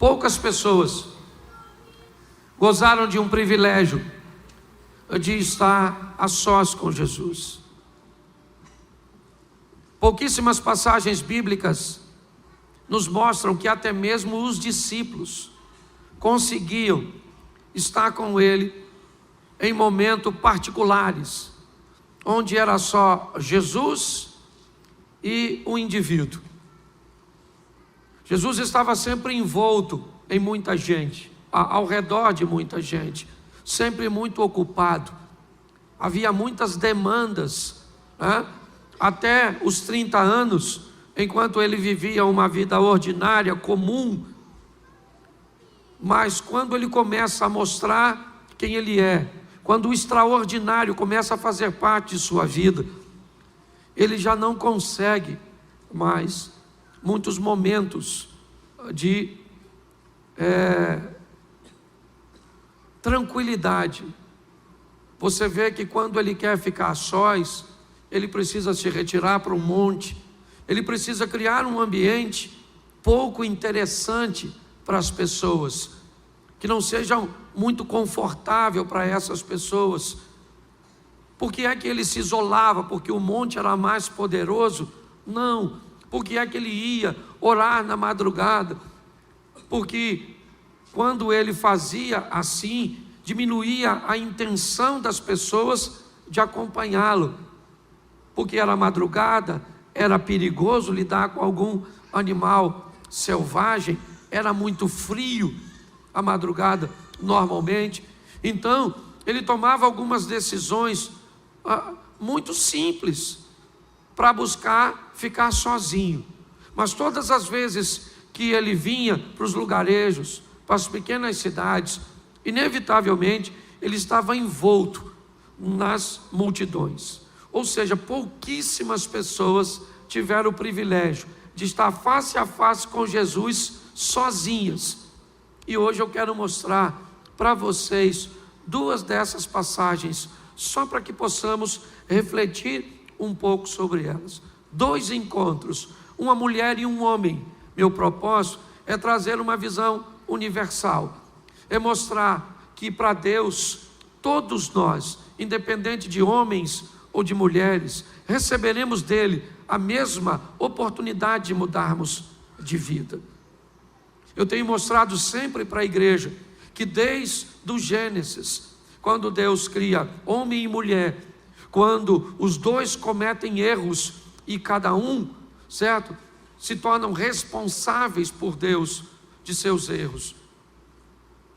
Poucas pessoas gozaram de um privilégio de estar a sós com Jesus. Pouquíssimas passagens bíblicas nos mostram que até mesmo os discípulos conseguiam estar com ele em momentos particulares, onde era só Jesus e o indivíduo. Jesus estava sempre envolto em muita gente, ao redor de muita gente, sempre muito ocupado. Havia muitas demandas, né? Até os 30 anos, enquanto ele vivia uma vida ordinária, comum. Mas quando ele começa a mostrar quem ele é, quando o extraordinário começa a fazer parte de sua vida, ele já não consegue mais muitos momentos de tranquilidade. Você vê que quando ele quer ficar a sós, ele precisa se retirar para um monte, ele precisa criar um ambiente pouco interessante para as pessoas, que não seja muito confortável para essas pessoas. Por que é que ele se isolava? Porque o monte era mais poderoso? Não. Por que é que ele ia orar na madrugada? Porque quando ele fazia assim, diminuía a intenção das pessoas de acompanhá-lo. Porque era madrugada, era perigoso lidar com algum animal selvagem, era muito frio a madrugada normalmente. Então ele tomava algumas decisões muito simples para buscar ficar sozinho. Mas todas as vezes que ele vinha para os lugarejos, para as pequenas cidades, inevitavelmente ele estava envolto nas multidões. Ou seja, pouquíssimas pessoas tiveram o privilégio de estar face a face com Jesus sozinhas. E hoje eu quero mostrar para vocês duas dessas passagens, só para que possamos refletir um pouco sobre elas. Dois encontros, uma mulher e um homem. Meu propósito é trazer uma visão universal, é mostrar que para Deus, todos nós, independente de homens ou de mulheres, receberemos dele a mesma oportunidade de mudarmos de vida. Eu tenho mostrado sempre para a igreja que desde o Gênesis, quando Deus cria homem e mulher, quando os dois cometem erros e cada um, certo, se tornam responsáveis por Deus de seus erros.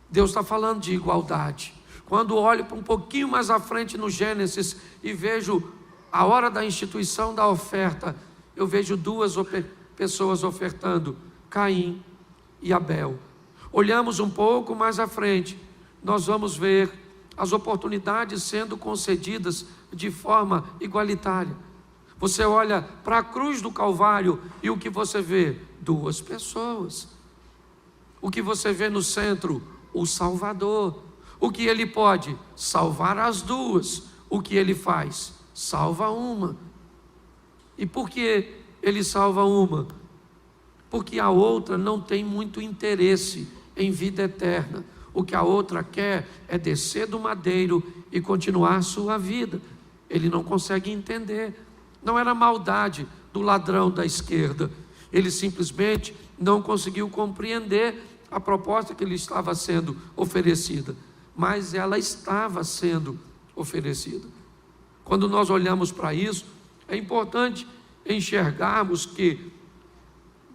Deus está falando de igualdade. Quando olho para um pouquinho mais à frente no Gênesis e vejo a hora da instituição da oferta, eu vejo duas pessoas ofertando, Caim e Abel. Olhamos um pouco mais à frente, nós vamos ver as oportunidades sendo concedidas de forma igualitária. Você olha para a cruz do Calvário e o que você vê? Duas pessoas. O que você vê no centro? O Salvador. O que ele pode? Salvar as duas. O que ele faz? Salva uma. E por que ele salva uma? Porque a outra não tem muito interesse em vida eterna. O que a outra quer é descer do madeiro e continuar sua vida. Ele não consegue entender. Não era maldade do ladrão da esquerda. Ele simplesmente não conseguiu compreender a proposta que lhe estava sendo oferecida. Mas ela estava sendo oferecida. Quando nós olhamos para isso, é importante enxergarmos que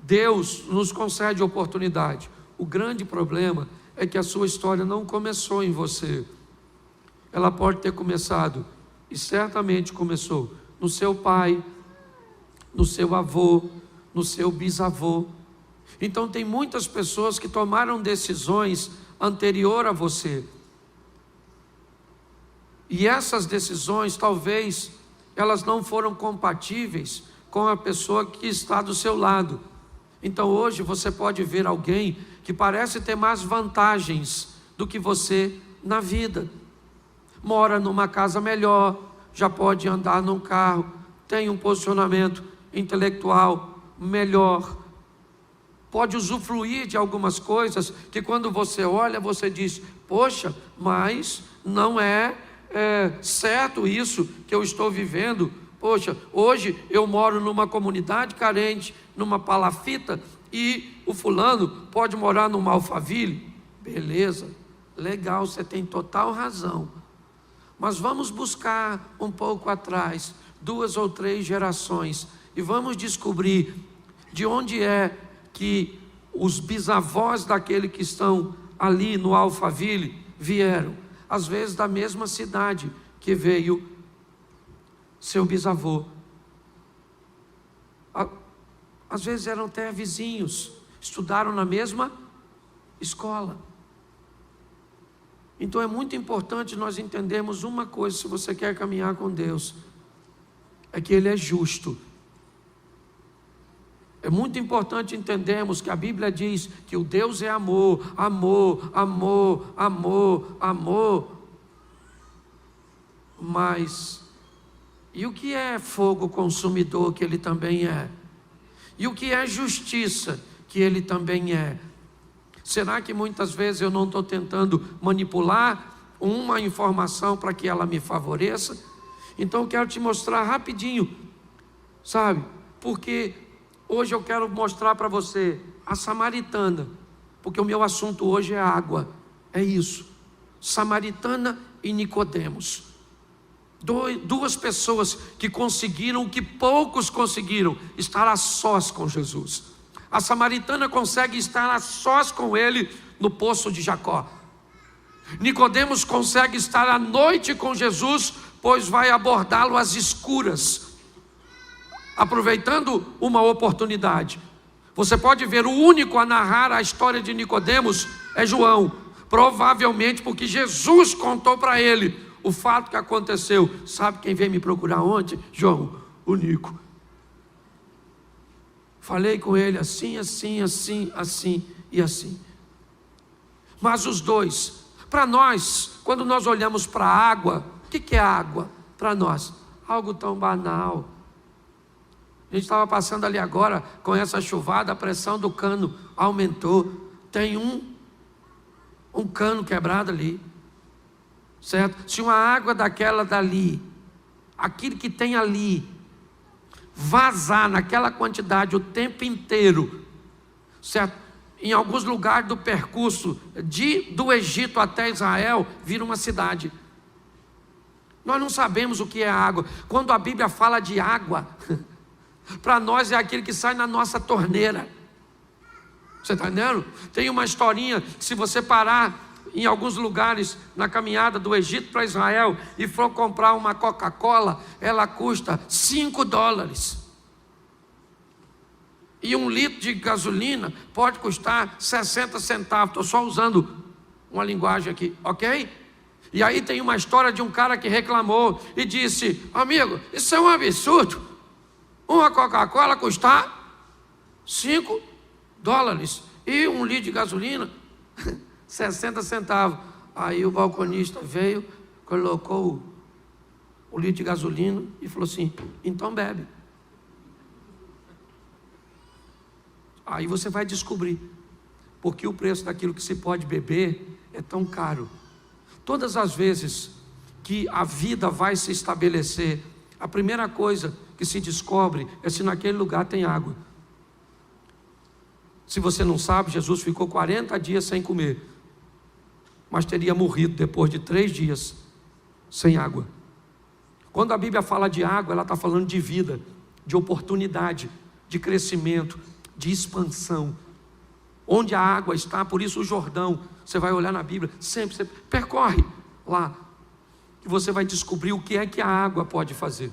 Deus nos concede oportunidade. O grande problema é que a sua história não começou em você. Ela pode ter começado, e certamente começou, no seu pai, no seu avô, no seu bisavô. Então tem muitas pessoas que tomaram decisões anterior a você. E essas decisões, talvez, elas não foram compatíveis com a pessoa que está do seu lado. Então hoje você pode ver alguém que parece ter mais vantagens do que você na vida. Mora numa casa melhor, já pode andar num carro, tem um posicionamento intelectual melhor. pode usufruir de algumas coisas que quando você olha, você diz: poxa, mas não é certo isso que eu estou vivendo. Poxa, hoje eu moro numa comunidade carente, numa palafita, e o fulano pode morar numa Alphaville. Beleza, legal, você tem total razão. Mas vamos buscar um pouco atrás, 2 ou 3 gerações, e vamos descobrir de onde é que os bisavós daquele que estão ali no Alphaville vieram. Às vezes da mesma cidade que veio seu bisavô. Às vezes eram até vizinhos, estudaram na mesma escola. Então é muito importante nós entendermos uma coisa, se você quer caminhar com Deus, é que Ele é justo. É muito importante entendermos que a Bíblia diz que o Deus é amor, amor, amor, amor, amor. Mas, e o que é fogo consumidor, que Ele também é? E o que é justiça, que Ele também é? Será que muitas vezes eu não estou tentando manipular uma informação para que ela me favoreça? Então eu quero te mostrar rapidinho, sabe? Porque hoje eu quero mostrar para você a samaritana, porque o meu assunto hoje é água, é isso. Samaritana e Nicodemos. Duas pessoas que conseguiram o que poucos conseguiram, estar a sós com Jesus. A samaritana consegue estar a sós com ele no poço de Jacó. Nicodemos consegue estar à noite com Jesus, pois vai abordá-lo às escuras, aproveitando uma oportunidade. Você pode ver, o único a narrar a história de Nicodemos é João, provavelmente porque Jesus contou para ele o fato que aconteceu. Sabe quem veio me procurar ontem? João, o Nico. Falei com ele assim, assim, assim, assim e assim. Mas os dois, para nós, quando nós olhamos para a água, o que é água para nós? Algo tão banal. A gente estava passando ali agora, com essa chuvada, a pressão do cano aumentou. Tem um cano quebrado ali, certo? Se uma água daquela dali, aquilo que tem ali, vazar naquela quantidade o tempo inteiro, certo? Em alguns lugares do percurso do Egito até Israel, vira uma cidade. Nós não sabemos o que é água. Quando a Bíblia fala de água, para nós é aquilo que sai na nossa torneira. Você está entendendo? Tem uma historinha que, se você parar em alguns lugares na caminhada do Egito para Israel e for comprar uma Coca-Cola, ela custa $5. E 1 litro de gasolina pode custar 60 centavos. Estou só usando uma linguagem aqui, ok? E aí tem uma história de um cara que reclamou e disse: amigo, isso é um absurdo. Uma Coca-Cola custar $5 e 1 litro de gasolina 60 centavos. Aí o balconista veio, colocou o litro de gasolina e falou assim: então bebe. Aí você vai descobrir porque o preço daquilo que se pode beber é tão caro. Todas as vezes que a vida vai se estabelecer, a primeira coisa que se descobre é se naquele lugar tem água. Se você não sabe, Jesus ficou 40 dias sem comer, mas teria morrido depois de 3 dias sem água. Quando a Bíblia fala de água, ela está falando de vida, de oportunidade, de crescimento, de expansão. Onde a água está, por isso o Jordão, você vai olhar na Bíblia, sempre você percorre lá, e você vai descobrir o que é que a água pode fazer.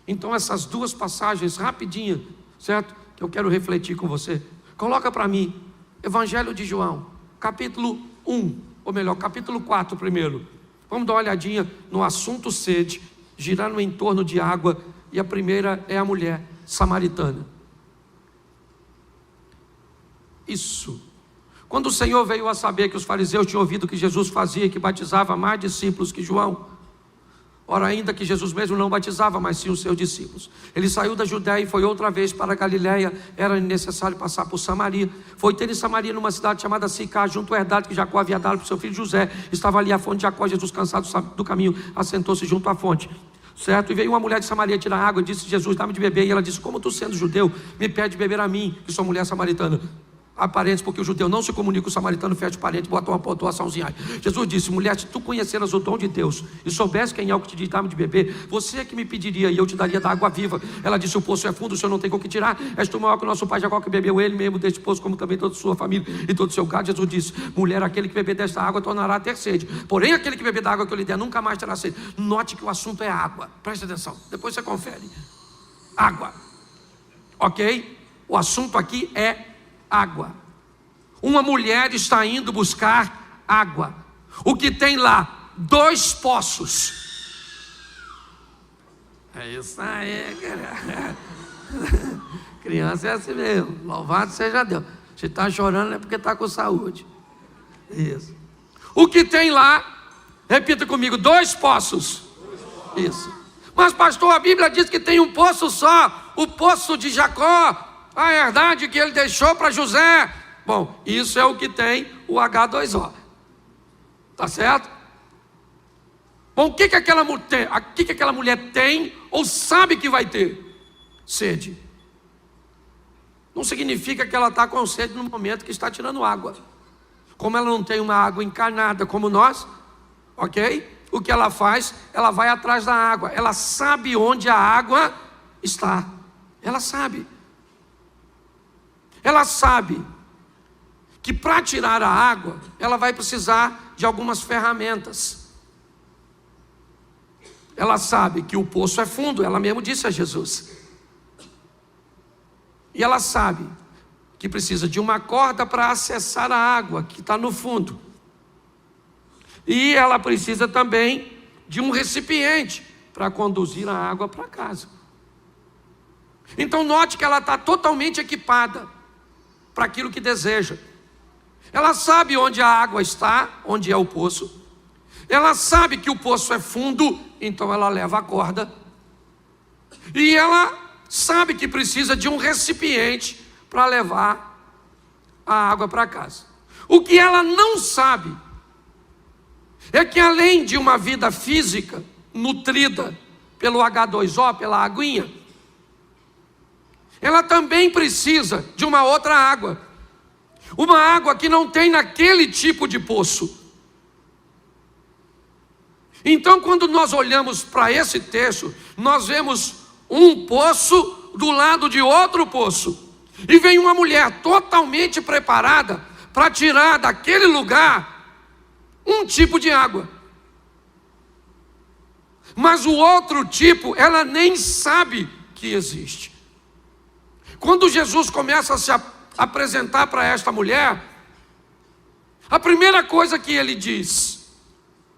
Então essas 2 passagens rapidinho, certo? Que eu quero refletir com você. Coloca para mim, Evangelho de João, capítulo 1, ou melhor, capítulo 4 primeiro. Vamos dar uma olhadinha no assunto sede, girando em torno de água, e a primeira é a mulher samaritana. Isso. Quando o Senhor veio a saber que os fariseus tinham ouvido que Jesus fazia, que batizava mais discípulos que João, Ora, ainda que Jesus mesmo não batizava, mas sim os seus discípulos. Ele saiu da Judéia e foi outra vez para a Galiléia. Era necessário passar por Samaria. Foi ter em Samaria, numa cidade chamada Sicá, junto à herdade que Jacó havia dado para o seu filho José. Estava ali a fonte de Jacó. Jesus, cansado do caminho, assentou-se junto à fonte. Certo? E veio uma mulher de Samaria tirar água e disse: Jesus, dá-me de beber. E ela disse: como tu, sendo judeu, me pede beber a mim, que sou mulher samaritana? Há parentes, porque o judeu não se comunica com o samaritano, fecha o parente, bota uma pontuaçãozinha aí. Jesus disse: mulher, se tu conheceras o dom de Deus e soubesse quem é o que te diz, dá-me de beber, você é que me pediria e eu te daria da água viva. Ela disse: o poço é fundo, o senhor não tem com o que tirar. És tu maior que o nosso pai Jacó, que bebeu ele mesmo deste poço, como também toda a sua família e todo o seu gado. Jesus disse: mulher, aquele que beber desta água tornará a ter sede, porém aquele que beber da água que eu lhe der nunca mais terá sede. Note que o assunto é água, preste atenção, depois você confere. Água, ok? O assunto aqui é água. Uma mulher está indo buscar água. O que tem lá? 2 poços. É isso aí, cara. Criança é assim mesmo. Louvado seja Deus. Se está chorando é porque está com saúde. Isso. O que tem lá? Repita comigo: 2 poços. Isso. Mas pastor, a Bíblia diz que tem um poço só. O poço de Jacó, a herdade que ele deixou para José. Bom, isso é o que tem o H2O. Tá certo? Bom, o que aquela mulher tem ou sabe que vai ter? Sede. Não significa que ela está com sede no momento que está tirando água. Como ela não tem uma água encarnada como nós, ok? O que ela faz? Ela vai atrás da água. Ela sabe onde a água está. Ela sabe. Ela sabe que para tirar a água, ela vai precisar de algumas ferramentas. Ela sabe que o poço é fundo, ela mesmo disse a Jesus. E ela sabe que precisa de uma corda para acessar a água que está no fundo. E ela precisa também de um recipiente para conduzir a água para casa. Então note que ela está totalmente equipada para aquilo que deseja. Ela sabe onde a água está, onde é o poço. Ela sabe que o poço é fundo, então ela leva a corda. E ela sabe que precisa de um recipiente para levar a água para casa. O que ela não sabe é que, além de uma vida física nutrida pelo H2O, pela aguinha, ela também precisa de uma outra água. Uma água que não tem naquele tipo de poço. Então, quando nós olhamos para esse texto, nós vemos um poço do lado de outro poço. E vem uma mulher totalmente preparada para tirar daquele lugar um tipo de água. Mas o outro tipo, ela nem sabe que existe. Quando Jesus começa a se apresentar para esta mulher, a primeira coisa que ele diz: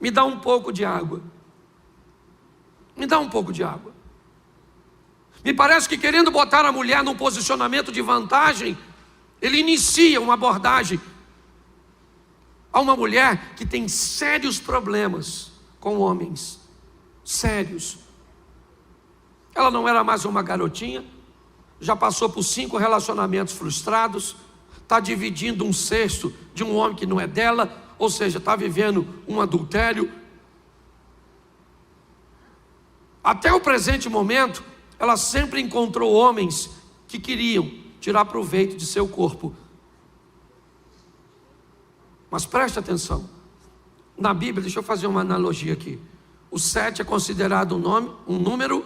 me dá um pouco de água. Me dá um pouco de água. Me parece que, querendo botar a mulher num posicionamento de vantagem, ele inicia uma abordagem a uma mulher que tem sérios problemas com homens. Sérios. Ela não era mais uma garotinha, já passou por 5 relacionamentos frustrados, está dividindo um cesto de um homem que não é dela, ou seja, está vivendo um adultério. Até o presente momento, ela sempre encontrou homens que queriam tirar proveito de seu corpo. Mas preste atenção, na Bíblia, deixa eu fazer uma analogia aqui. O 7 é considerado um número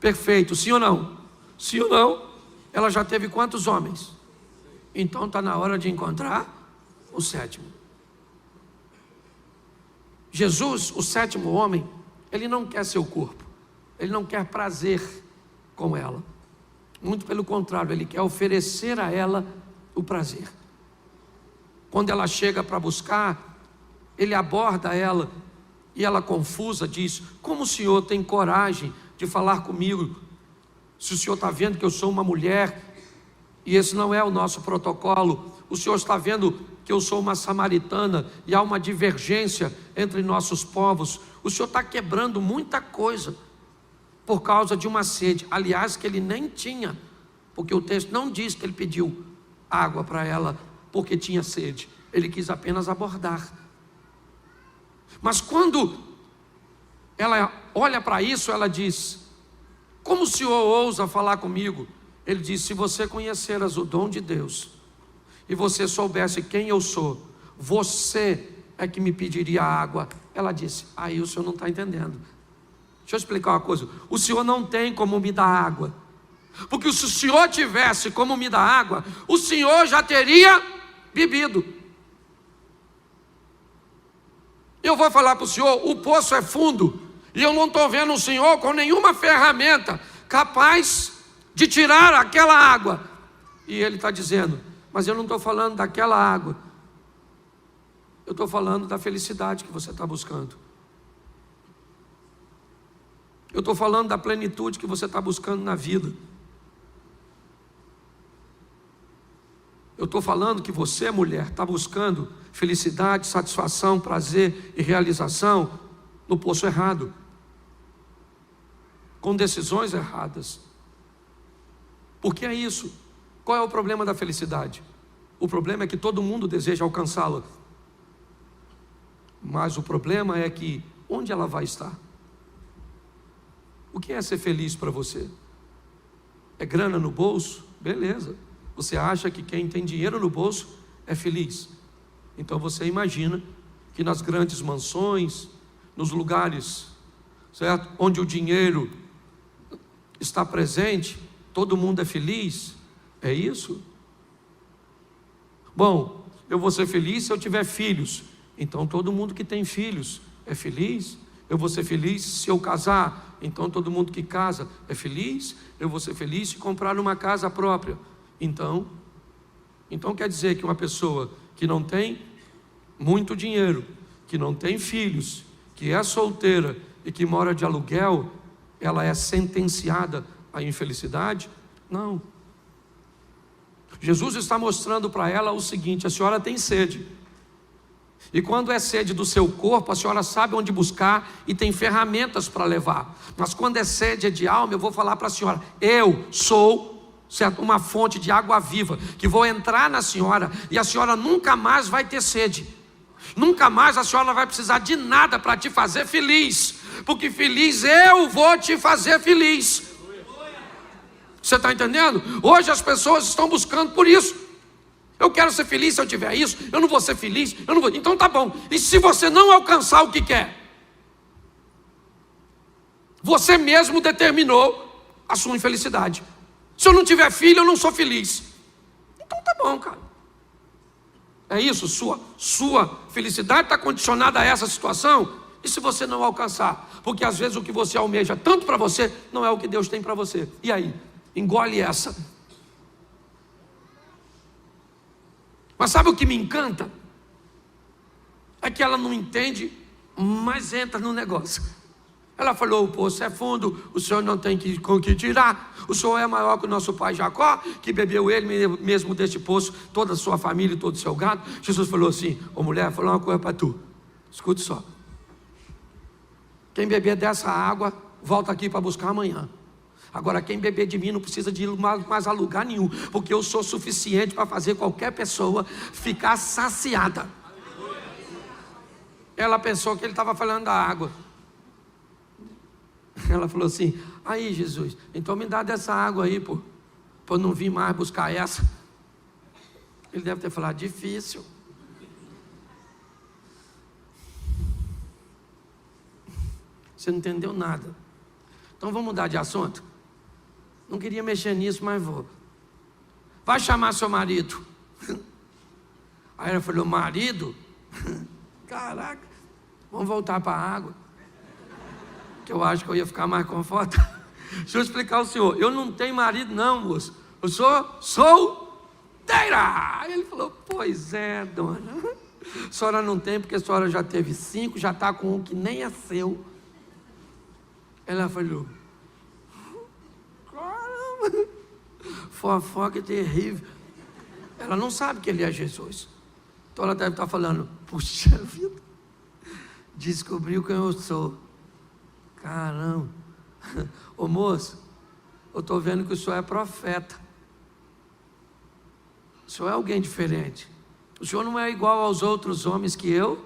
perfeito, sim ou não? Sim ou não? Ela já teve quantos homens? Então está na hora de encontrar o 7º. Jesus, o 7º homem, ele não quer seu corpo, ele não quer prazer com ela. Muito pelo contrário, ele quer oferecer a ela o prazer. Quando ela chega para buscar, ele aborda ela e ela, confusa, diz: como o senhor tem coragem de falar comigo, se o senhor está vendo que eu sou uma mulher e esse não é o nosso protocolo? O senhor está vendo que eu sou uma samaritana e há uma divergência entre nossos povos? O Senhor está quebrando muita coisa por causa de uma sede, aliás, que ele nem tinha, porque o texto não diz que ele pediu água para ela porque tinha sede, ele quis apenas abordar. Mas quando ela olha para isso, ela diz: como o Senhor ousa falar comigo? Ele diz: se você conheceras o dom de Deus e você soubesse quem eu sou, você é que me pediria água. Ela disse: aí o Senhor não está entendendo. Deixa eu explicar uma coisa: o Senhor não tem como me dar água, porque se o Senhor tivesse como me dar água, o Senhor já teria bebido. Eu vou falar para o Senhor: o poço é fundo, e eu não estou vendo o Senhor com nenhuma ferramenta capaz de tirar aquela água. E Ele está dizendo: mas eu não estou falando daquela água, eu estou falando da felicidade que você está buscando. Eu estou falando da plenitude que você está buscando na vida. Eu estou falando que você, mulher, está buscando felicidade, satisfação, prazer e realização no poço errado, com decisões erradas. Porque é isso. Qual é o problema da felicidade? O problema é que todo mundo deseja alcançá-la, mas o problema é que onde ela vai estar? O que é ser feliz para você? É grana no bolso? Beleza. Você acha que quem tem dinheiro no bolso é feliz? Então você imagina que nas grandes mansões, nos lugares, certo, onde o dinheiro está presente, todo mundo é feliz? É isso? Bom, eu vou ser feliz se eu tiver filhos. Então todo mundo que tem filhos é feliz? Eu vou ser feliz se eu casar. Então todo mundo que casa é feliz? Eu vou ser feliz se comprar uma casa própria. Então quer dizer que uma pessoa que não tem muito dinheiro, que não tem filhos, que é solteira e que mora de aluguel, ela é sentenciada à infelicidade? Não. Jesus está mostrando para ela o seguinte: a senhora tem sede. E quando é sede do seu corpo, a senhora sabe onde buscar e tem ferramentas para levar. Mas quando é sede de alma, eu vou falar para a senhora: eu sou, certo, uma fonte de água viva, que vou entrar na senhora, e a senhora nunca mais vai ter sede. Nunca mais a senhora vai precisar de nada para te fazer feliz, porque feliz eu vou te fazer feliz. Você está entendendo? Hoje as pessoas estão buscando por isso. Eu quero ser feliz se eu tiver isso, eu não vou ser feliz, eu não vou. Então tá bom. E se você não alcançar o que quer? Você mesmo determinou a sua infelicidade. Se eu não tiver filho, eu não sou feliz. Então tá bom, cara. É isso, sua felicidade está condicionada a essa situação. E se você não alcançar? Porque às vezes o que você almeja tanto para você não é o que Deus tem para você. E aí? Engole essa. Mas sabe o que me encanta? É que ela não entende, mas entra no negócio. Ela falou: o poço é fundo, o senhor não tem com que tirar. O senhor é maior que o nosso pai Jacó, que bebeu ele mesmo deste poço, toda a sua família e todo o seu gado. Jesus falou assim: ô mulher, vou falar uma coisa para tu. Escute só. Quem beber dessa água, volta aqui para buscar amanhã. Agora, quem beber de mim não precisa de ir mais a lugar nenhum, porque eu sou suficiente para fazer qualquer pessoa ficar saciada. Ela pensou que ele estava falando da água. Ela falou assim: aí Jesus, então me dá dessa água aí, para eu não vir mais buscar essa. Ele deve ter falado: difícil. Você não entendeu nada. Então vamos mudar de assunto. Não queria mexer nisso, mas vou. Vai chamar seu marido. Aí ela falou: marido? Caraca, vamos voltar para a água, que eu acho que eu ia ficar mais confortável. Deixa eu explicar ao senhor: eu não tenho marido não, moço. Eu sou solteira. Aí ele falou: pois é, dona. A senhora não tem porque a senhora já teve 5, já está com um que nem é seu. Ela falou: caramba, fofoca terrível. Ela não sabe que ele é Jesus. Então ela deve estar falando: puxa vida, descobriu quem eu sou. Caramba. Ô moço, eu estou vendo que o senhor é profeta. O senhor é alguém diferente. O senhor não é igual aos outros homens que eu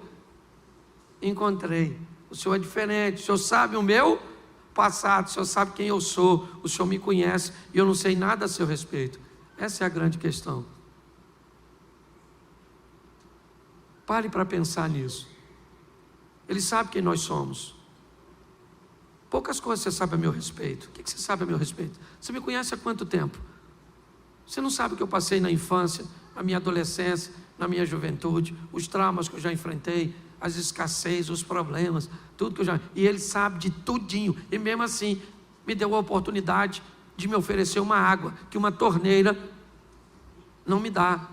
encontrei. O senhor é diferente. O senhor sabe o meu passado. O senhor sabe quem eu sou. O senhor me conhece e eu não sei nada a seu respeito. Essa é a grande questão. Pare para pensar nisso. Ele sabe quem nós somos. Poucas coisas você sabe a meu respeito. O que você sabe a meu respeito? Você me conhece há quanto tempo? Você não sabe o que eu passei na infância, na minha adolescência, na minha juventude, os traumas que eu já enfrentei, as escassez, os problemas, tudo que eu já... E ele sabe de tudinho. E mesmo assim, me deu a oportunidade de me oferecer uma água que uma torneira não me dá.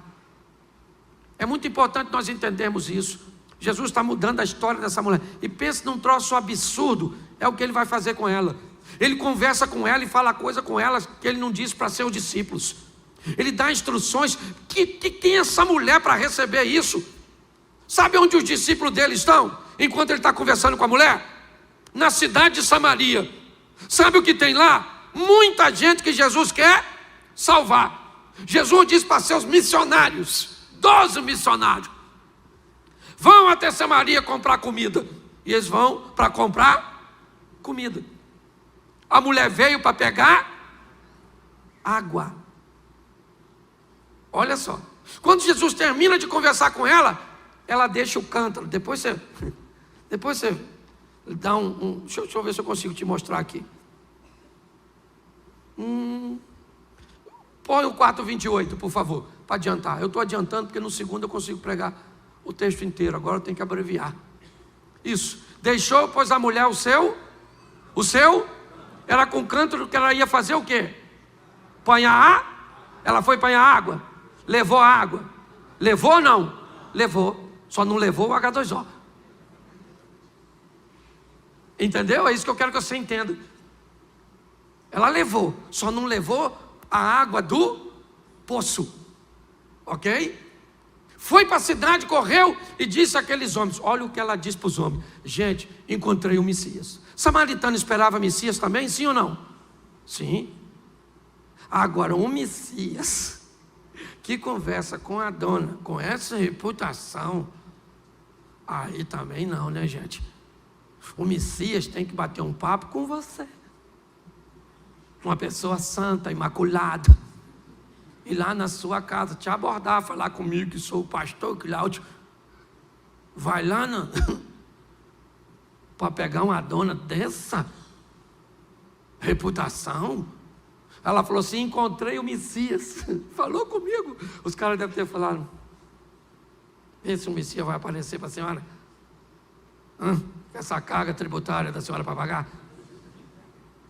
É muito importante nós entendermos isso. Jesus está mudando a história dessa mulher. E pensa num troço absurdo. É o que ele vai fazer com ela. Ele conversa com ela e fala coisa com ela que ele não disse para seus discípulos. Ele dá instruções. Que tem essa mulher para receber isso? Sabe onde os discípulos dele estão? Enquanto ele está conversando com a mulher? Na cidade de Samaria. Sabe o que tem lá? Muita gente que Jesus quer salvar. Jesus diz para seus missionários, 12 missionários, vão até Samaria comprar comida. E eles vão para comprar comida. A mulher veio para pegar água. Olha só. Quando Jesus termina de conversar com ela, ela deixa o cântaro. Depois você dá deixa eu ver se eu consigo te mostrar aqui. Põe o 4:28, por favor, para adiantar. Eu estou adiantando porque no segundo eu consigo pregar o texto inteiro. Agora eu tenho que abreviar. Isso. Deixou, pois, a mulher o seu, era com cântaro que ela ia fazer o quê? Ela foi apanhar água. Levou a água. Levou ou não? Levou. Só não levou o H2O. Entendeu? É isso que eu quero que você entenda. Ela levou, só não levou a água do poço. Ok? Foi para a cidade, correu e disse àqueles homens. Olha o que ela disse para os homens. Gente, encontrei o Messias. Samaritano esperava Messias também, sim ou não? Sim. Agora, um Messias que conversa com a dona, com essa reputação, aí também não, né, gente? O Messias tem que bater um papo com você. Uma pessoa santa, imaculada. Ir lá na sua casa, te abordar, falar comigo que sou o pastor Cláudio. Vai lá para pegar uma dona dessa reputação. Ela falou assim, encontrei o Messias. Falou comigo. Os caras devem ter falado, vê se o Messias vai aparecer para a senhora. Essa carga tributária da senhora para pagar.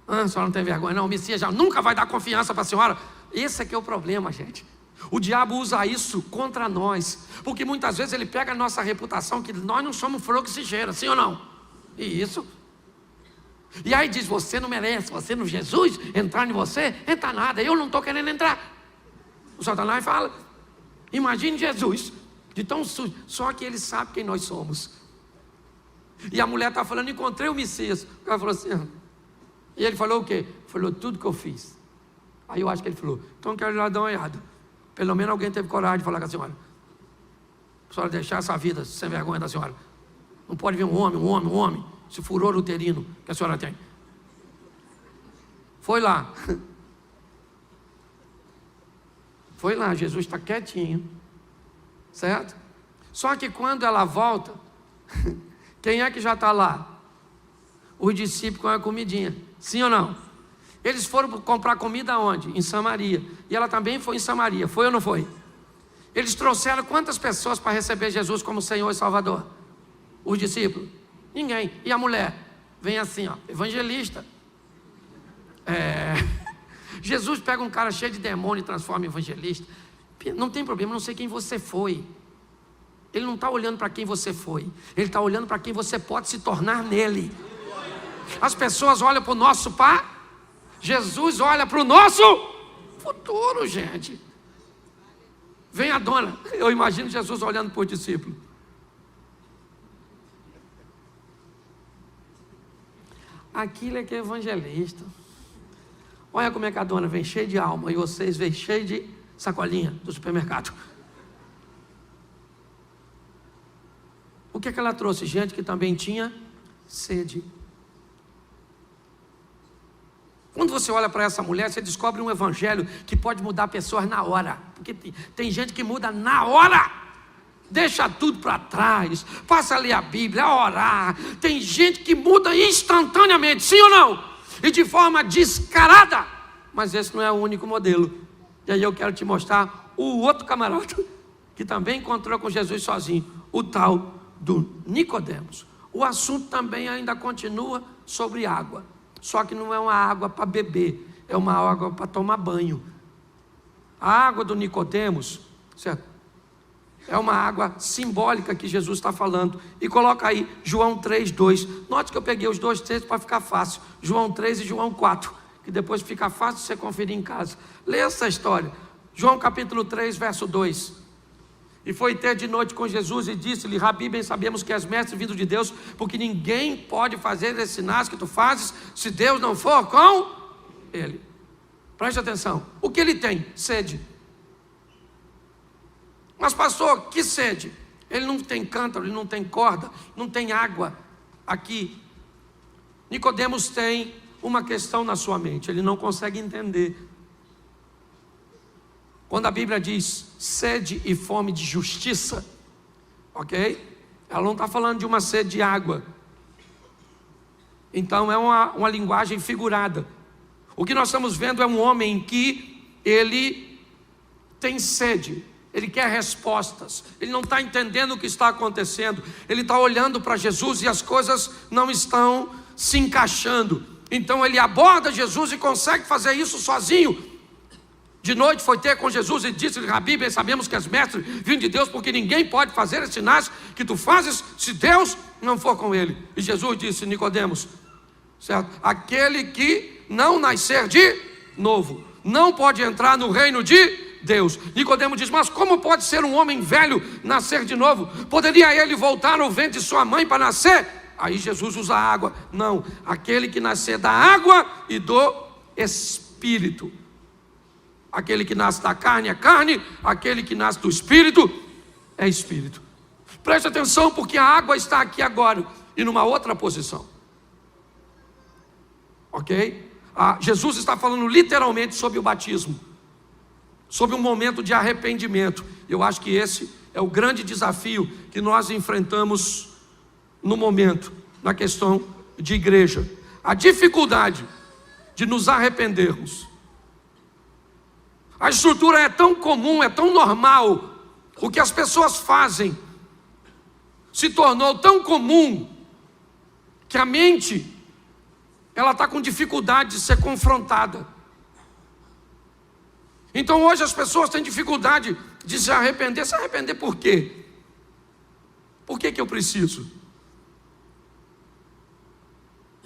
A senhora não tem vergonha não? O Messias já nunca vai dar confiança para a senhora. Esse é que é o problema, gente. O diabo usa isso contra nós, porque muitas vezes ele pega a nossa reputação, que nós não somos flor que se cheira, sim ou não? E isso. E aí diz, você não merece, você não, Jesus, entrar em você, entra nada, eu não estou querendo entrar. O Satanás fala, imagine Jesus, de tão sujo, só que ele sabe quem nós somos. E a mulher está falando, encontrei o Messias. O cara falou assim, e ele falou o quê? Falou tudo que eu fiz. Aí eu acho que ele falou, então quero ir lá dar uma olhada. Pelo menos alguém teve coragem de falar com a senhora. A senhora deixar essa vida sem vergonha da senhora. Não pode ver um homem, esse furor uterino que a senhora tem. Foi lá. Foi lá, Jesus está quietinho. Certo? Só que quando ela volta, quem é que já está lá? Os discípulos com a comidinha. Sim ou não? Eles foram comprar comida onde? Em Samaria. E ela também foi em Samaria. Foi ou não foi? Eles trouxeram quantas pessoas para receber Jesus como Senhor e Salvador? Os discípulos? Ninguém. E a mulher? Vem assim, ó, evangelista. Jesus pega um cara cheio de demônio e transforma em evangelista. Não tem problema, não sei quem você foi. Ele não está olhando para quem você foi. Ele está olhando para quem você pode se tornar nele. As pessoas olham para o nosso pai. Jesus olha para o nosso futuro, gente. Vem a dona. Eu imagino Jesus olhando para o discípulo. aquilo é que é evangelista. Olha como é que a dona vem cheia de alma e vocês vêm cheio de sacolinha do supermercado. O que ela trouxe? Gente que também tinha sede. Quando você olha para essa mulher, você descobre um evangelho que pode mudar pessoas na hora. Porque tem gente que muda na hora. Deixa tudo para trás, passa a ler a Bíblia, a orar. Tem gente que muda instantaneamente, sim ou não? E de forma descarada. Mas esse não é o único modelo. E aí eu quero te mostrar o outro camarada que também encontrou com Jesus sozinho, o tal do Nicodemos. O assunto também ainda continua sobre água. Só que não é uma água para beber, é uma água para tomar banho. A água do Nicodemos, certo? É uma água simbólica que Jesus está falando. E coloca aí João 3:2. Note que eu peguei os dois textos para ficar fácil. João 3 e João 4. Que depois fica fácil você conferir em casa. Lê essa história. João capítulo 3, verso 2. E foi ter de noite com Jesus e disse-lhe: Rabi, bem sabemos que és mestre vindo de Deus, porque ninguém pode fazer esses sinais que tu fazes, se Deus não for com ele. Preste atenção. O que ele tem? Sede. Mas pastor, que sede? Ele não tem cântaro, ele não tem corda, não tem água aqui. Nicodemos tem uma questão na sua mente, ele não consegue entender. Quando a Bíblia diz sede e fome de justiça, ok? Ela não está falando de uma sede de água. Então é uma linguagem figurada. O que nós estamos vendo é um homem que ele tem sede, ele quer respostas, ele não está entendendo o que está acontecendo, ele está olhando para Jesus e as coisas não estão se encaixando. Então ele aborda Jesus e consegue fazer isso sozinho. De noite foi ter com Jesus e disse-lhe: Rabi, bem sabemos que és mestre vindo de Deus, porque ninguém pode fazer esses sinais que tu fazes se Deus não for com ele. E Jesus disse: Nicodemos, certo? Aquele que não nascer de novo não pode entrar no reino de Deus. Nicodemos diz: mas como pode ser um homem velho nascer de novo? Poderia ele voltar ao ventre de sua mãe para nascer? Aí Jesus usa a água. Não, aquele que nascer da água e do Espírito. Aquele que nasce da carne é carne, aquele que nasce do Espírito é Espírito. Preste atenção, porque a água está aqui agora e numa outra posição. Ok? Jesus está falando literalmente sobre o batismo, sobre um momento de arrependimento. Eu acho que esse é o grande desafio que nós enfrentamos no momento, na questão de igreja. A dificuldade de nos arrependermos. A estrutura é tão comum, é tão normal. O que as pessoas fazem se tornou tão comum que a mente, ela está com dificuldade de ser confrontada. Então hoje as pessoas têm dificuldade de se arrepender. Se arrepender por quê? Por que eu preciso?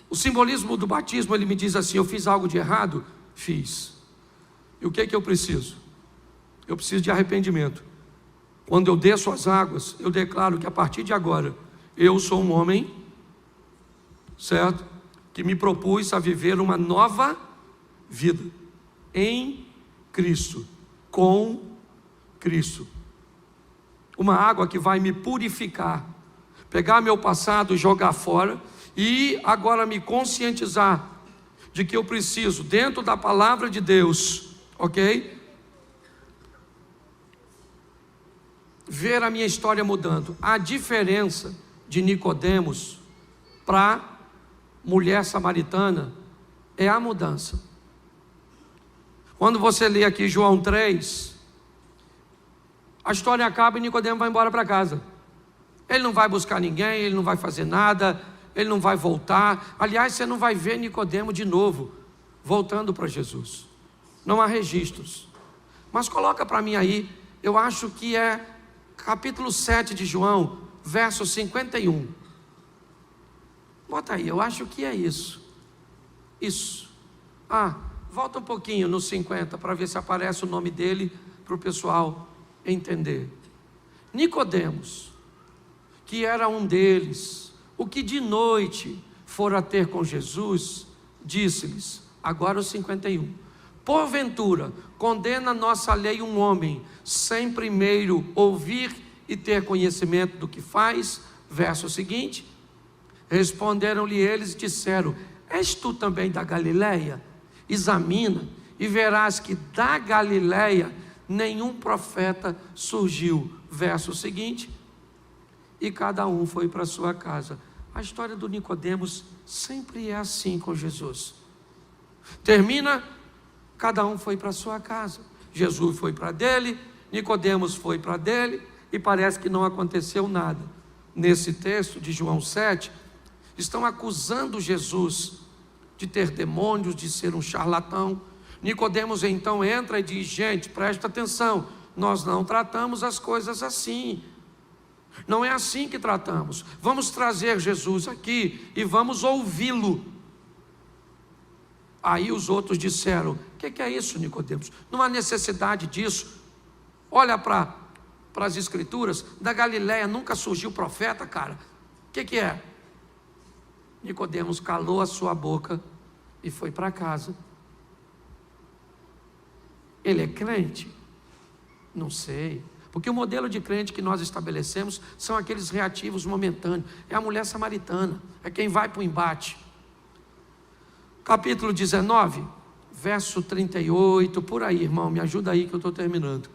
O simbolismo do batismo, ele me diz assim: eu fiz algo de errado? Fiz. E o que eu preciso? Eu preciso de arrependimento. Quando eu desço as águas, eu declaro que a partir de agora, eu sou um homem, certo? Que me propus a viver uma nova vida, em Cristo, com Cristo. Uma água que vai me purificar, pegar meu passado e jogar fora, e agora me conscientizar de que eu preciso, dentro da palavra de Deus, ok? Ver a minha história mudando. A diferença de Nicodemos para mulher samaritana é a mudança. Quando você lê aqui João 3, a história acaba e Nicodemos vai embora para casa. Ele não vai buscar ninguém, ele não vai fazer nada, ele não vai voltar. Aliás, você não vai ver Nicodemo de novo voltando para Jesus. Não há registros. Mas coloca para mim aí, eu acho que é capítulo 7 de João, verso 51. Bota aí, eu acho que é isso. Isso. Volta um pouquinho no 50 para ver se aparece o nome dele para o pessoal entender. Nicodemos, que era um deles, o que de noite fora ter com Jesus, disse-lhes, agora o 51, porventura, condena nossa lei um homem, sem primeiro ouvir e ter conhecimento do que faz? Verso seguinte, responderam-lhe eles e disseram, és tu também da Galileia? Examina e verás que da Galileia nenhum profeta surgiu. Verso seguinte, e cada um foi para sua casa. A história do Nicodemos sempre é assim com Jesus. Termina, cada um foi para sua casa. Jesus foi para dele, Nicodemos foi para dele, e parece que não aconteceu nada. Nesse texto de João 7, estão acusando Jesus de ter demônios, de ser um charlatão. Nicodemos então entra e diz, gente, presta atenção, nós não tratamos as coisas assim. Não é assim que tratamos. Vamos trazer Jesus aqui e vamos ouvi-lo. Aí os outros disseram, o que é isso, Nicodemos? Não há necessidade disso. Olha para as escrituras, da Galileia nunca surgiu profeta, cara. O que é? Nicodemos calou a sua boca e foi para casa. Ele é crente? Não sei. Porque o modelo de crente que nós estabelecemos são aqueles reativos momentâneos. É a mulher samaritana, é quem vai para o embate. Capítulo 19, verso 38, por aí, irmão, me ajuda aí que eu estou terminando.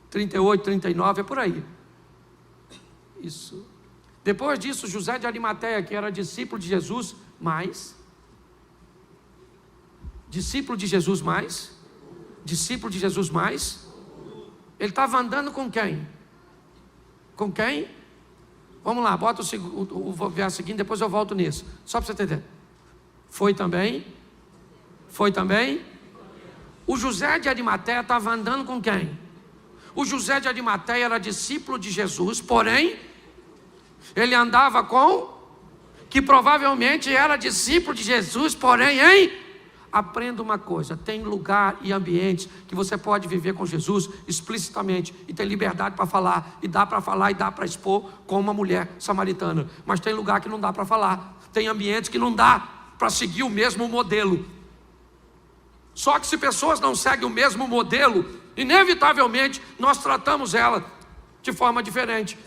38, 39, é por aí. Isso. Depois disso, José de Arimateia, que era discípulo de Jesus, discípulo de Jesus mais, ele estava andando com quem? Com quem? Vamos lá, bota o verso seguinte, depois eu volto nisso. Só para você entender. Foi também. O José de Arimateia estava andando com quem? O José de Arimateia era discípulo de Jesus, porém, ele andava com, que provavelmente era discípulo de Jesus, porém, aprenda uma coisa, tem lugar e ambientes que você pode viver com Jesus explicitamente e tem liberdade para falar, e dá para expor como uma mulher samaritana, mas tem lugar que não dá para falar, tem ambientes que não dá para seguir o mesmo modelo. Só que se pessoas não seguem o mesmo modelo, inevitavelmente nós tratamos ela de forma diferente.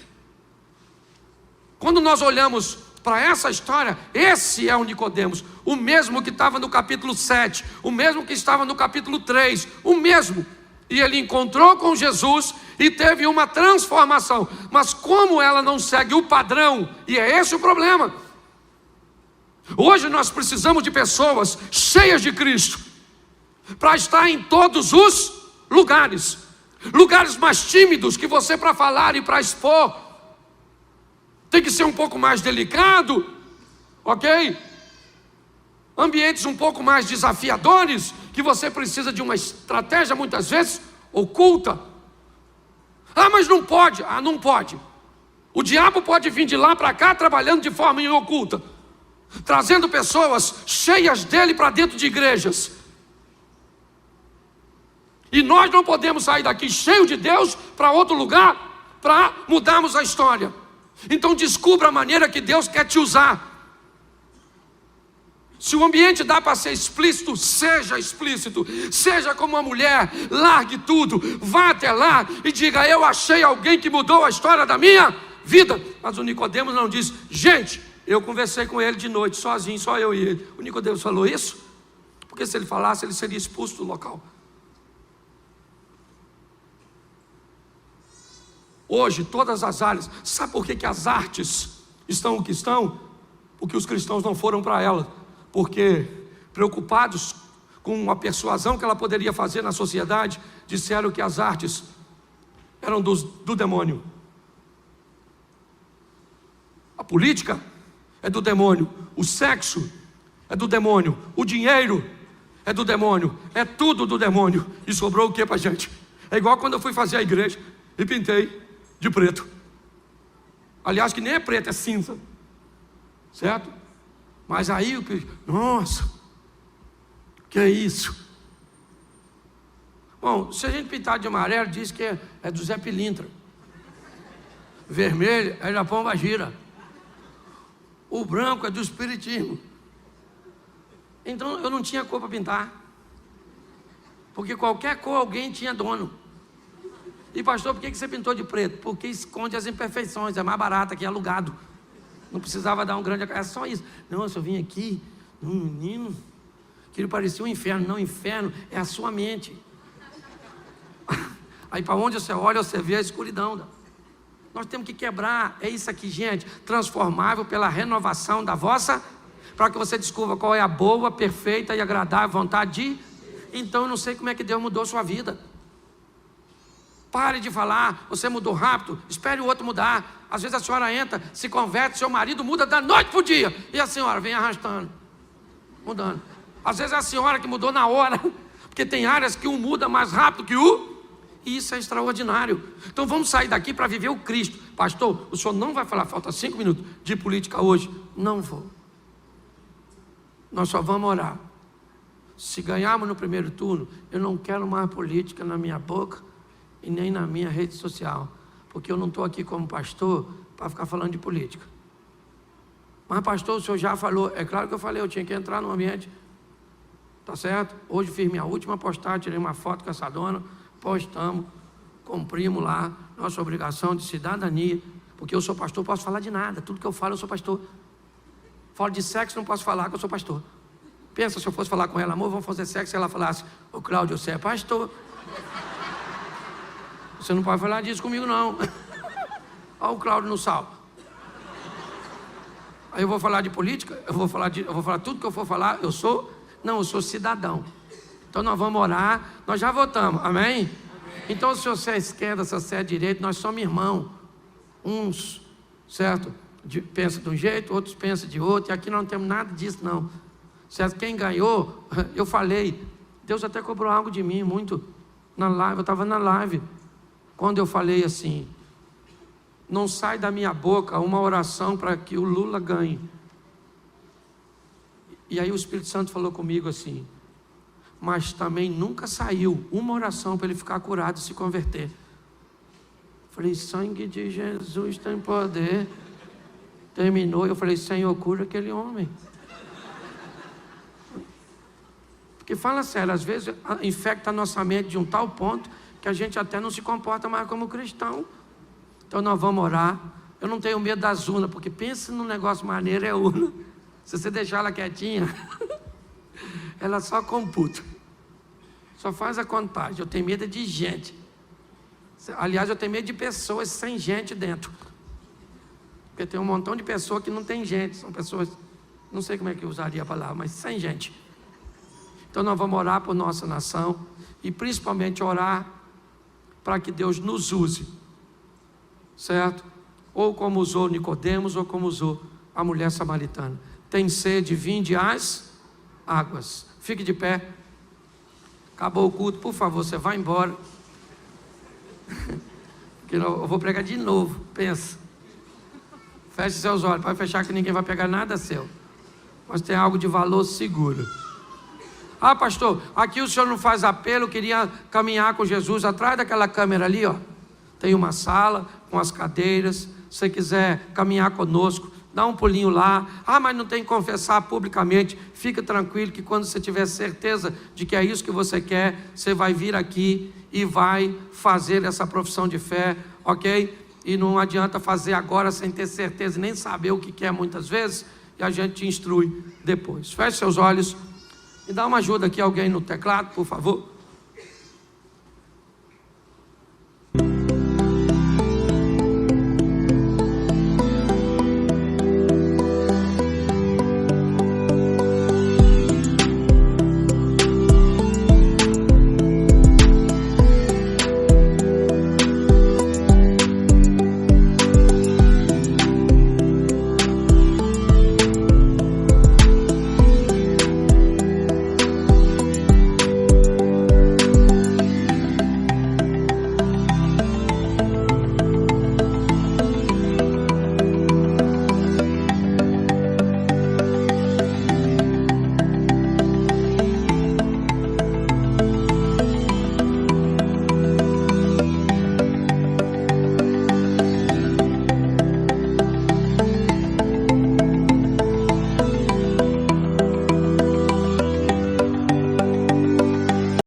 Quando nós olhamos para essa história, esse é o Nicodemos, o mesmo que estava no capítulo 7, o mesmo que estava no capítulo 3, o mesmo. E ele encontrou com Jesus e teve uma transformação. Mas como ela não segue o padrão, e é esse o problema. Hoje nós precisamos de pessoas cheias de Cristo, para estar em todos os lugares. Lugares mais tímidos que você, para falar e para expor, tem que ser um pouco mais delicado, ok? Ambientes um pouco mais desafiadores, que você precisa de uma estratégia muitas vezes oculta. Ah, mas não pode. Ah, não pode. O diabo pode vir de lá para cá trabalhando de forma oculta, trazendo pessoas cheias dele para dentro de igrejas. E nós não podemos sair daqui cheio de Deus para outro lugar para mudarmos a história. Então descubra a maneira que Deus quer te usar. Se o ambiente dá para ser explícito, seja explícito. Seja como uma mulher, largue tudo, vá até lá e diga, eu achei alguém que mudou a história da minha vida. Mas o Nicodemos não disse, gente, eu conversei com ele de noite, sozinho, só eu e ele. O Nicodemos falou isso? Porque se ele falasse, ele seria expulso do local. Hoje, todas as áreas, sabe por que as artes estão o que estão? Porque os cristãos não foram para elas, porque preocupados com a persuasão que ela poderia fazer na sociedade, disseram que as artes eram do demônio. A política é do demônio, o sexo é do demônio, o dinheiro é do demônio, é tudo do demônio. E sobrou o que para a gente? É igual quando eu fui fazer a igreja e pintei de preto. Aliás, que nem é preto, é cinza, certo? Mas aí, nossa, que é isso? Bom, se a gente pintar de amarelo, diz que é do Zé Pilintra. Vermelho é da Pomba Gira. O branco é do espiritismo. Então eu não tinha cor para pintar. Porque qualquer cor alguém tinha dono. E pastor, por que você pintou de preto? Porque esconde as imperfeições, é mais barato aqui, alugado. Não precisava dar um grande... É só isso. Nossa, eu vim aqui, um menino, que ele parecia um inferno. Não, inferno é a sua mente. Aí para onde você olha, você vê a escuridão. Nós temos que quebrar, é isso aqui, gente, transformável pela renovação da vossa, para que você descubra qual é a boa, perfeita e agradável vontade de... Então eu não sei como é que Deus mudou sua vida. Pare de falar, você mudou rápido, espere o outro mudar. Às vezes a senhora entra, se converte, seu marido muda da noite para o dia, e a senhora vem arrastando, mudando. Às vezes é a senhora que mudou na hora, porque tem áreas que um muda mais rápido que o... E isso é extraordinário. Então vamos sair daqui para viver o Cristo. Pastor, o senhor não vai falar, falta 5 minutos de política hoje. Não vou. Nós só vamos orar. Se ganharmos no primeiro turno, eu não quero mais política na minha boca e nem na minha rede social, porque eu não estou aqui como pastor para ficar falando de política. Mas pastor, o senhor já falou. É claro que eu falei, eu tinha que entrar no ambiente. Tá certo? Hoje fiz minha última postagem, tirei uma foto com essa dona, postamos, cumprimos lá nossa obrigação de cidadania, porque eu sou pastor, posso falar de nada, tudo que eu falo eu sou pastor. Falo de sexo, não posso falar que eu sou pastor. Pensa se eu fosse falar com ela, amor, vamos fazer sexo, e ela falasse, ô Cláudio, você é pastor. Você não pode falar disso comigo não. Olha o Cláudio no salto. Aí eu vou falar de política, eu vou falar tudo que eu for falar, eu sou cidadão. Então nós vamos orar, nós já votamos, amém? Então se você é esquerda, se você é direita, nós somos irmãos. Uns, certo? Pensa de um jeito, outros pensam de outro, e aqui nós não temos nada disso não. Certo? Quem ganhou, eu falei, Deus até cobrou algo de mim, muito, na live, eu estava na live, quando eu falei assim, não sai da minha boca uma oração para que o Lula ganhe. E aí o Espírito Santo falou comigo assim, mas também nunca saiu uma oração para ele ficar curado e se converter. Falei, sangue de Jesus tem poder. Terminou, eu falei, Senhor, cura aquele homem. Porque fala sério, às vezes infecta a nossa mente de um tal ponto que a gente até não se comporta mais como cristão. Então nós vamos orar. Eu não tenho medo das urnas, porque pensa num negócio maneiro, é urna. Se você deixar ela quietinha, ela só computa. Só faz a contagem. Eu tenho medo de gente. Aliás, eu tenho medo de pessoas sem gente dentro. Porque tem um montão de pessoas que não tem gente. São pessoas, não sei como é que eu usaria a palavra, mas sem gente. Então nós vamos orar por nossa nação. E principalmente orar para que Deus nos use. Certo? Ou como usou Nicodemos, ou como usou a mulher samaritana. Tem sede, vinde às águas. Fique de pé. Acabou o culto, por favor, você vai embora. Porque eu vou pregar de novo, pensa. Feche seus olhos, pode fechar que ninguém vai pegar nada seu. Mas tem algo de valor seguro. Ah, pastor, aqui o senhor não faz apelo, eu queria caminhar com Jesus. Atrás daquela câmera ali, ó, tem uma sala com as cadeiras. Se você quiser caminhar conosco, dá um pulinho lá. Ah, mas não tem que confessar publicamente. Fica tranquilo que quando você tiver certeza de que é isso que você quer, você vai vir aqui e vai fazer essa profissão de fé, ok? E não adianta fazer agora sem ter certeza, nem saber o que quer muitas vezes, e a gente te instrui depois. Feche seus olhos e dá uma ajuda aqui, alguém no teclado, por favor.